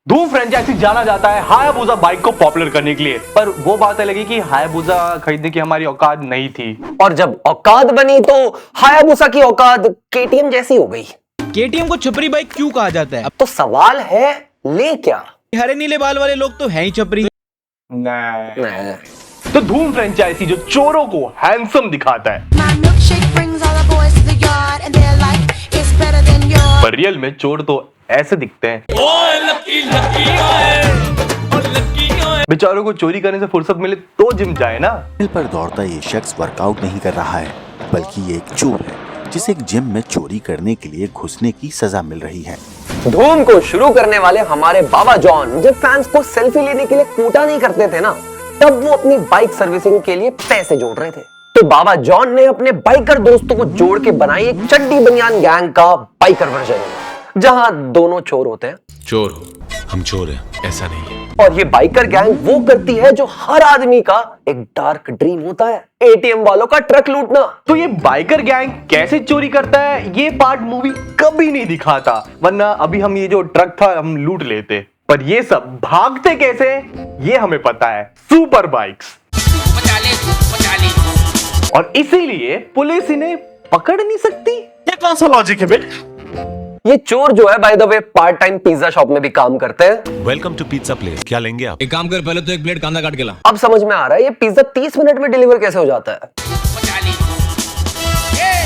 धूम फ्रेंचाइजी जाना जाता है हायाबुसा बाइक को पॉपुलर करने के लिए, पर वो बात अलग है कि हायाबुसा खरीदने की हमारी औकात नहीं थी। और जब औकात बनी तो हायाबुसा की औकात केटीएम जैसी हो गई। केटीएम को छपरी बाइक क्यों कहा जाता है? अब तो सवाल है ले क्या? हरे नीले बाल वाले लोग तो हैं ही छपरी। नहीं। तो धूम फ्रेंचाइजी जो चोरों को हैंडसम दिखाता है, पर रियल में चोर तो ऐसे दिखते हैं। बेचारों को चोरी करने से फुर्सत मिले तो जिम जाए ना। पर दौड़ता ये शख्स वर्कआउट नहीं कर रहा है, बल्कि ये एक चोर है जिसे एक जिम में चोरी करने के लिए घुसने की सजा मिल रही है। धूम को शुरू करने वाले हमारे बाबा जॉन जब फैंस को सेल्फी लेने के लिए कूटा नहीं करते थे ना, तब वो अपनी बाइक सर्विसिंग के लिए पैसे जोड़ रहे थे। तो बाबा जॉन ने अपने बाइकर दोस्तों को जोड़ के बनाई एक चड्डी बनियान गैंग का बाइकर वर्जन, जहां दोनों चोर होते हैं। चोर हो, हम चोर हैं, ऐसा नहीं है। और ये बाइकर गैंग वो करती है जो हर आदमी का एक डार्क ड्रीम होता है, एटीएम वालों का ट्रक लूटना। तो ये बाइकर गैंग कैसे चोरी करता है ये पार्ट मूवी कभी नहीं दिखाता, वरना अभी हम ये जो ट्रक था हम लूट लेते। पर ये सब भागते कैसे ये हमें पता है, सुपर बाइक्स। और इसीलिए पुलिस इन्हें पकड़ नहीं सकती। ये कौन सा लॉजिक है बे? ये चोर जो है by the way part time pizza shop में भी काम करते हैं। वेलकम टू पिज्जा प्लेस, क्या लेंगे आप? एक काम कर, पहले तो एक प्लेट कांदा काट के ला। अब समझ में आ रहा है ये पिज्जा 30 मिनट में डिलीवर कैसे हो जाता है।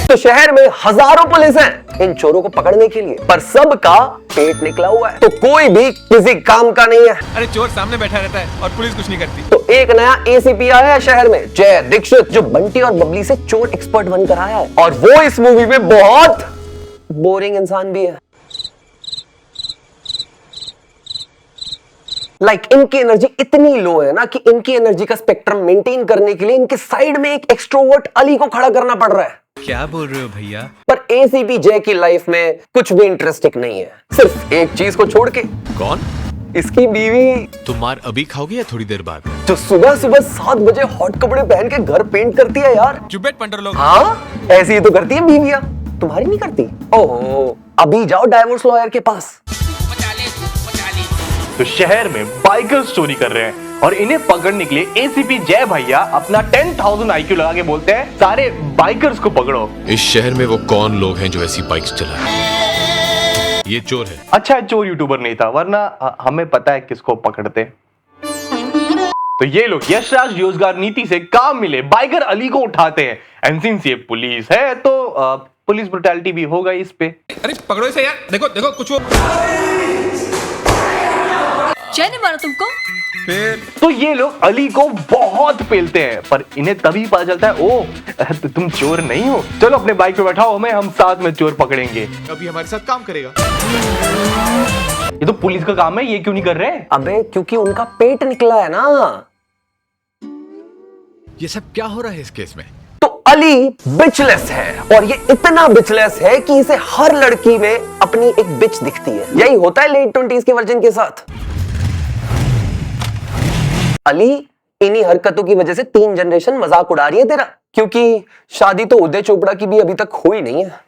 तो शहर में हजारों पुलिस हैं इन चोरों को पकड़ने के लिए, पर सबका पेट निकला हुआ है, तो कोई भी किसी काम का नहीं है। अरे चोर सामने बैठा रहता है और पुलिस कुछ नहीं करती। तो एक नया एसीपी आया है शहर में, जय दीक्षित, जो बंटी और बबली से चोर एक्सपर्ट बनकर आया है। और वो इस मूवी में बहुत बोरिंग इंसान भी है। इनकी एनर्जी इतनी लो है ना कि इनकी एनर्जी का स्पेक्ट्रम मेंटेन करने के लिए इनके साइड में एक एक्सट्रोवर्ट अली को खड़ा करना पड़ रहा है। क्या बोल रहे हो भैया? पर एसीपी जय की लाइफ में कुछ भी इंटरेस्टिंग नहीं है, सिर्फ एक चीज को छोड़ के। कौन? इसकी बीवी, तुम मार अभी खाओगे या थोड़ी देर बाद? जो सुबह सुबह 7 बजे हॉट कपड़े पहन के घर पेंट करती है यार। चुपेट पंटर लोग। हाँ, ऐसी ही तो करती है बीवियां, तुम्हारी नहीं करती? ओहो, अभी जाओ डाइवोर्स लॉयर के पास। तो शहर में बाइकर्स चोरी कर रहे हैं और इन्हें पकड़ने के लिए एसीपी जय भैया अपना 10,000 IQ लगा के बोलते हैं सारे बाइकर्स को पकड़ो। इस शहर में वो कौन लोग हैं जो ऐसी बाइक्स चलाए? ये चोर है। अच्छा चोर यूट्यूबर नहीं था, वरना हमें पता है किसको पकड़ते। तो ये लोग यशराज रोजगार नीति से काम मिले बाइकर अली को उठाते हैं। एंड सिंस ये पुलिस है तो पुलिस ब्रुटैलिटी भी होगा इस पे। अरे पकड़ो इसे यार, देखो देखो कुछ वो जय ने मारा तुमको। फिर तो ये लोग अली को बहुत पेलते हैं, पर इन्हें तभी पता चलता है ओ तो तुम चोर नहीं हो, चलो अपने बाइक पे बैठाओ, हमें हम साथ में चोर पकड़ेंगे। अभी हमारे साथ काम करेगा। ये तो पुलिस का काम है, ये क्यों नहीं कर रहे? अबे क्योंकि उनका पेट निकला है ना। ये सब क्या हो रहा है इस केस में? तो अली बिचलेस है, और ये इतना बिचलेस है कि इसे हर लड़की में अपनी एक बिच दिखती है। यही होता है लेट 20s के वर्जन के साथ। अली इन्हीं हरकतों की वजह से 3 जनरेशन मजाक उड़ा रही है तेरा, क्योंकि शादी तो उदय चोपड़ा की भी अभी तक हुई नहीं है।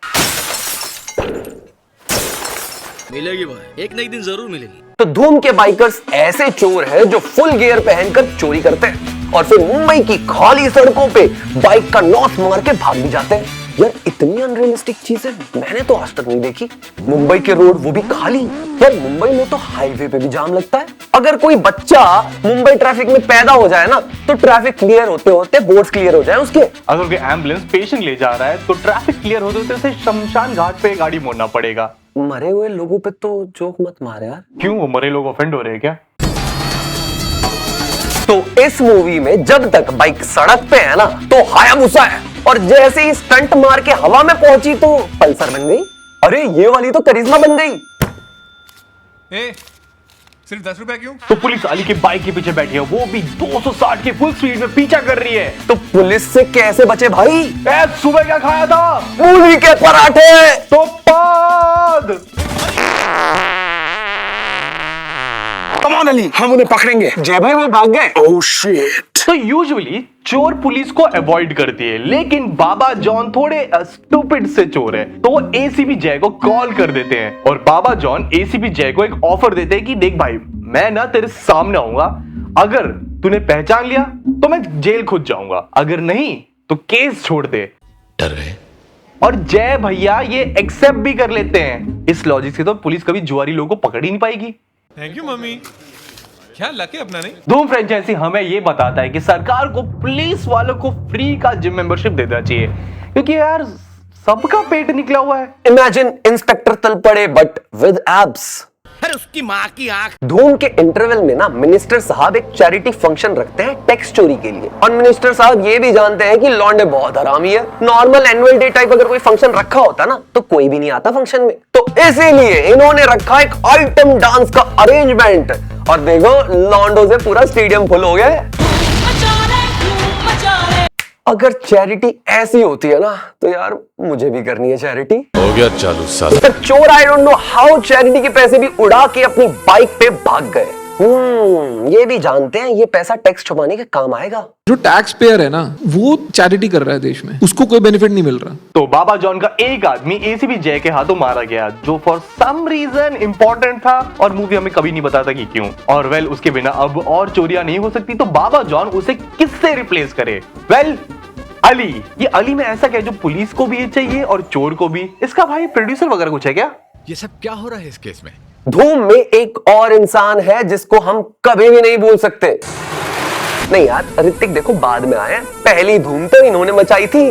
मिलेगी भाई, एक न एक दिन जरूर मिलेगी। तो धूम के बाइकर्स ऐसे चोर हैं जो फुल गियर पहनकर चोरी करते हैं और फिर मुंबई की खाली सड़कों पे बाइक का नॉस मार के भाग भी जाते हैं। यार इतनी अनरियलिस्टिक चीजें मैंने तो आज तक नहीं देखी। मुंबई के रोड वो भी खाली। यार मुंबई में तो हाईवे पे भी जाम लगता है। अगर कोई बच्चा मुंबई ट्रैफिक में पैदा हो जाए ना, तो ट्रैफिक क्लियर होते होते बोर्ड्स क्लियर हो जाए उसके। अगर कोई एम्बुलेंस पेशेंट ले जा रहा है तो ट्रैफिक क्लियर होते होते उसे शमशान घाट पे गाड़ी मोड़ना पड़ेगा। मरे हुए लोगों पे तो जोक मत मार यार। क्यों, वो मरे लोग ऑफेंड हो रहे हैं क्या? तो इस मूवी में जब तक बाइक सड़क पे है ना तो हायाबुसा है, और जैसे ही स्टंट मार के हवा में पहुंची तो पल्सर बन गई। अरे ये वाली तो करिश्मा बन गई। ए, सिर्फ 10 रुपए क्यों? तो पुलिस अली के बाइक के पीछे बैठी है, वो भी 260 की फुल स्पीड में पीछा कर रही है। तो पुलिस से कैसे बचे भाई? सुबह क्या खाया था? मूली के पराठे। तो पाद कम ऑन अली, हम उन्हें पकड़ेंगे। जय भाई वो भाग गए। Oh shit. तो यूजुअली चोर पुलिस को अवॉइड करती है, लेकिन बाबा जॉन थोड़े स्टूपिड से चोर है, तो वो एसीपी जय को कॉल कर देते हैं और बाबा जॉन एसीपी जय को एक ऑफर देते हैं कि देख भाई, मैं ना तेरे सामने आऊंगा, अगर तूने पहचान लिया तो मैं जेल खुद जाऊंगा, अगर नहीं तो केस छोड़ दे। डर गए? और जय भैया ये एक्सेप्ट भी कर लेते हैं। इस लॉजिक से तो पुलिस कभी जुआरी लोगों को पकड़ ही नहीं पाएगी। थैंक यू मम्मी, क्या लकी अपना नहीं। धूम फ्रेंचाइजी हमें ये बताता है कि सरकार को पुलिस वालों को फ्री का जिम मेंबरशिप देना चाहिए, क्योंकि यार सबका पेट निकला हुआ है। Imagine inspector Talpade but with abs. अरे उसकी माँ की आंख। धूम के इंटरवल में ना मिनिस्टर साहब एक चैरिटी फंक्शन रखते हैं टैक्स चोरी के लिए, और मिनिस्टर साहब ये भी जानते हैं कि लौंडे बहुत हरामी है। नॉर्मल एनुअल डे टाइप अगर कोई फंक्शन रखा होता ना तो कोई भी नहीं आता फंक्शन में, तो इसीलिए इन्होंने रखा एक आइटम डांस का अरेंजमेंट, और देखो लॉन्डो से पूरा स्टेडियम फुल हो गया। अगर चैरिटी ऐसी होती है ना तो यार मुझे भी करनी है चैरिटी। हो गया चालू साल। तो चोर I don't know how charity के पैसे भी उड़ा के अपनी बाइक पे भाग गए। ये भी जानते हैं ये पैसा टैक्स छुपाने के काम आएगा। जो टैक्स पेयर है ना वो चैरिटी कर रहा है देश में, उसको कोई बेनिफिट नहीं मिल रहा। तो बाबा जॉन का एक आदमी एसीपी जय के हाथों मारा गया, जो फॉर सम रीजन इंपॉर्टेंट था और मूवी हमें कभी नहीं बताता कि क्यों। और वेल उसके बिना अब और चोरियां नहीं हो सकती, तो बाबा जॉन उसे किससे रिप्लेस करे? वेल अली। ये अली में ऐसा क्या है जो पुलिस को भी चाहिए और चोर को भी? इसका भाई प्रोड्यूसर वगैरह कुछ है क्या? ये सब क्या हो रहा है इस केस में? धूम में एक और इंसान है जिसको हम कभी भी नहीं भूल सकते। नहीं यार ऋतिक देखो बाद में आए, पहली धूम तो इन्होंने मचाई थी,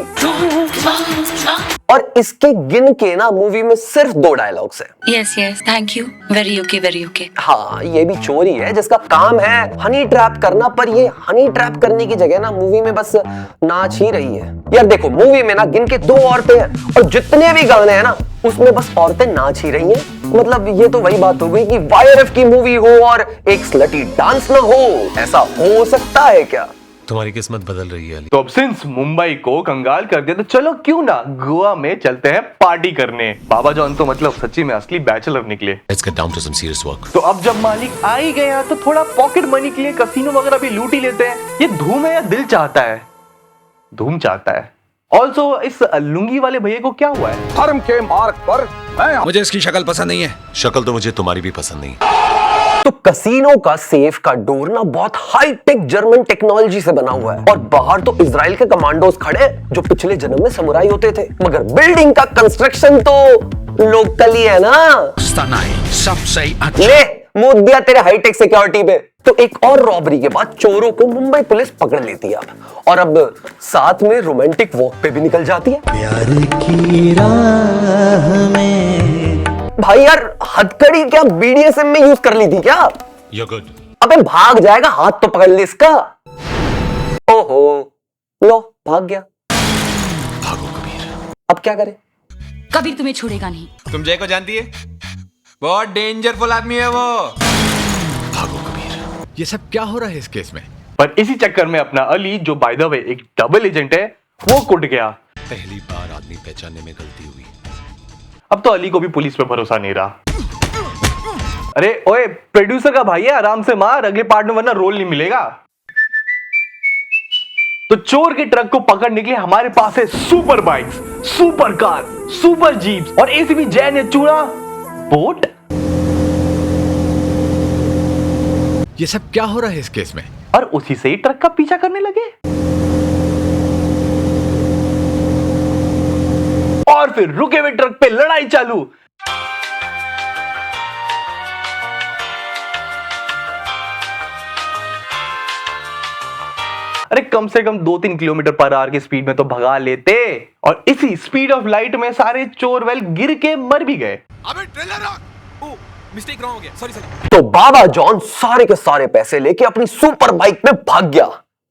और इसके गिन के ना मूवी में सिर्फ 2 डायलॉग्स हैं। Yes yes thank you, very okay very okay. हाँ ये भी चोरी है जिसका काम है हनी ट्रैप करना, पर ये हनी ट्रैप करने की जगह ना मूवी में बस नाच ही रही है। यार देखो मूवी में ना गिन के 2 औरतें हैं, और जितने भी गाने हैं ना उसमें बस औरतें नाच ही रही हैं। मतलब ये तो वही बात हो गई कि वाईआरएफ की मूवी हो और एक स्लटी डांस ना हो, ऐसा हो सकता है क्या? तुम्हारी किस्मत बदल रही है अली। तो अब सिंस मुंबई को कंगाल कर दिया तो चलो क्यों ना गोवा में चलते हैं पार्टी करने। बाबा जॉन तो मतलब सच्ची में असली बैचलर निकले। Let's get down to some serious work. तो अब जब मालिक आ ही गया तो थोड़ा पॉकेट मनी के लिए कसीनो वगैरह भी लूट ही लेते हैं। ये धूम है या दिल चाहता है? धूम चाहता है। ऑल्सो इस लुंगी वाले भैया को क्या हुआ है? धर्म के मार्ग पर मुझे इसकी शक्ल पसंद नहीं है। शक्ल तो मुझे तुम्हारी भी पसंद नहीं। तो कसीनो का सेफ का डोर ना बहुत हाई टेक जर्मन टेक्नोलॉजी से बना हुआ है, और बाहर तो इजराइल के कमांडोज खड़े जो पिछले जन्म में समुराई होते थे, मगर बिल्डिंग का कंस्ट्रक्शन तो लोकल ही है ना। सब सही। ले मुंह दिया तेरे हाईटेक सिक्योरिटी पे। तो एक और रॉबरी के बाद चोरों को मुंबई पुलिस पकड़ लेती है और अब साथ में रोमांटिक वॉक पे भी निकल जाती है। प्यार की राह में भाई यार हथकड़ी क्या बीडीएसएम में यूज कर ली थी क्या? You're good. अबे भाग जाएगा, हाथ तो पकड़ ले इसका। ओहो लो भाग गया। भागो कबीर। अब क्या करें? कबीर तुम्हें छोड़ेगा नहीं। तुम जय को जानती है? बहुत डेंजरफुल आदमी है वो। भागो कबीर। ये सब क्या हो रहा है इस केस में? पर इसी चक्कर में अपना अली, जो बाय द वे एक डबल एजेंट है, वो कुट गया। पहली बार आदमी पहचानने में गलती हुई। अब तो अली को भी पुलिस पे भरोसा नहीं रहा। अरे ओए प्रोड्यूसर का भाई है, आराम से मार, अगले पार्ट में वरना रोल नहीं मिलेगा। तो चोर के ट्रक को पकड़ने के लिए हमारे पास है super bikes, super car, super jeeps, और एसीपी जय ने चुना बोट। ये सब क्या हो रहा है इस केस में? और उसी से ही ट्रक का पीछा करने लगे। और फिर रुके हुए ट्रक पे लड़ाई चालू। अरे कम से कम 2-3 किलोमीटर पर आवर की स्पीड में तो भगा लेते, और इसी स्पीड ऑफ लाइट में सारे चोर वेल गिर के मर भी गए। अबे ट्रेलर ओ मिस्टेक रॉन्ग हो गया, सॉरी। तो बाबा जॉन सारे के सारे पैसे लेके अपनी सुपर बाइक में भाग गया।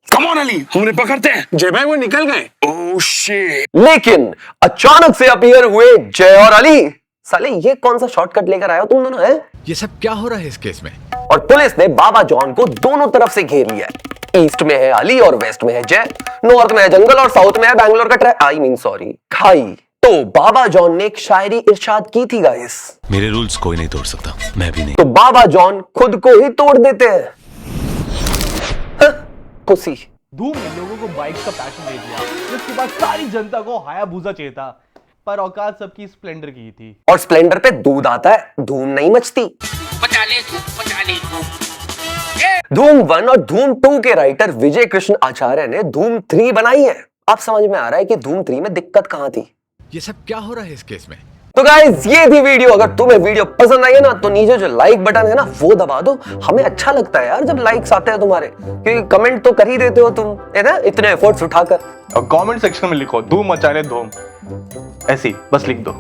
कम ऑन अली, उन्हें पकड़ते हैं। जय भाई वो निकल गए। Oh shit. लेकिन अचानक से अपीयर हुए जय और अली। साले ये कौन सा शॉर्टकट लेकर आए हो तुम दोनों? हैं? ये सब क्या हो रहा है इस केस में? और पुलिस ने बाबा जॉन को दोनों तरफ से घेर लिया है। ईस्ट में है अली और वेस्ट में है जय, नॉर्थ में है जंगल और साउथ में है बैंगलोर का खाई। तो बाबा जॉन ने एक शायरी इरशाद की थी गाइस। मेरे रूल्स कोई नहीं तोड़ सकता, मैं भी नहीं। तो बाबा जॉन खुद को ही तोड़ देते हैं। पुसी। धूम ने लोगों को बाइक का पैशन दे दिया, जिसके बाद सारी जनता को हायाबुसा चाहिए था, पर औकात सबकी स्प्लेंडर की थी। और स्प्लेंडर पे दूध आता है, धूम नहीं मचती। धूम 1 और धूम 2 के राइटर विजय कृष्ण आचार्य ने धूम 3 बनाई है। अब समझ में आ रहा है कि धूम 3 में दिक्कत कहां थी। ये सब क्या हो रहा है इस केस में? तो गाइस ये थी वीडियो। अगर तुम्हें वीडियो पसंद आई है ना तो नीचे जो लाइक बटन है ना वो दबा दो। हमें अच्छा लगता है यार जब लाइक्स आते हैं तुम्हारे, क्योंकि कमेंट तो कर ही देते हो तुम, है ना, इतने एफर्ट्स उठाकर। और कमेंट सेक्शन में लिखो धूम मचा रहे धूम, ऐसे ही बस लिख दो।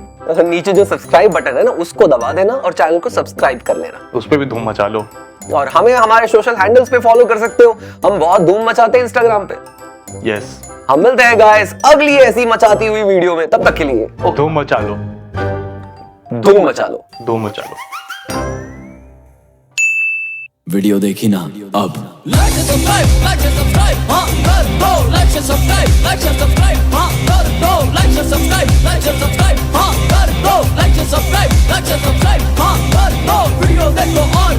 नीचे जो सब्सक्राइब बटन है ना उसको दबा देना और चैनल को सब्सक्राइब कर लेना। उस पे भी धूम मचा लो। और हमें हमारे सोशल हैंडल्स पे फॉलो कर सकते हो। हम बहुत धूम मचाते हैं इंस्टाग्राम पे। यस, हम मिलते हैं गाइस अगली ऐसी मचाती हुई वीडियो में। तब तक के लिए धूम मचा लो, धूम मचा लो, धूम मचा लो। वीडियो देखी ना अब Like and subscribe, like and subscribe, like and subscribe, like and subscribe, like and subscribe, like and subscribe, like and subscribe, like and subscribe, video देखो और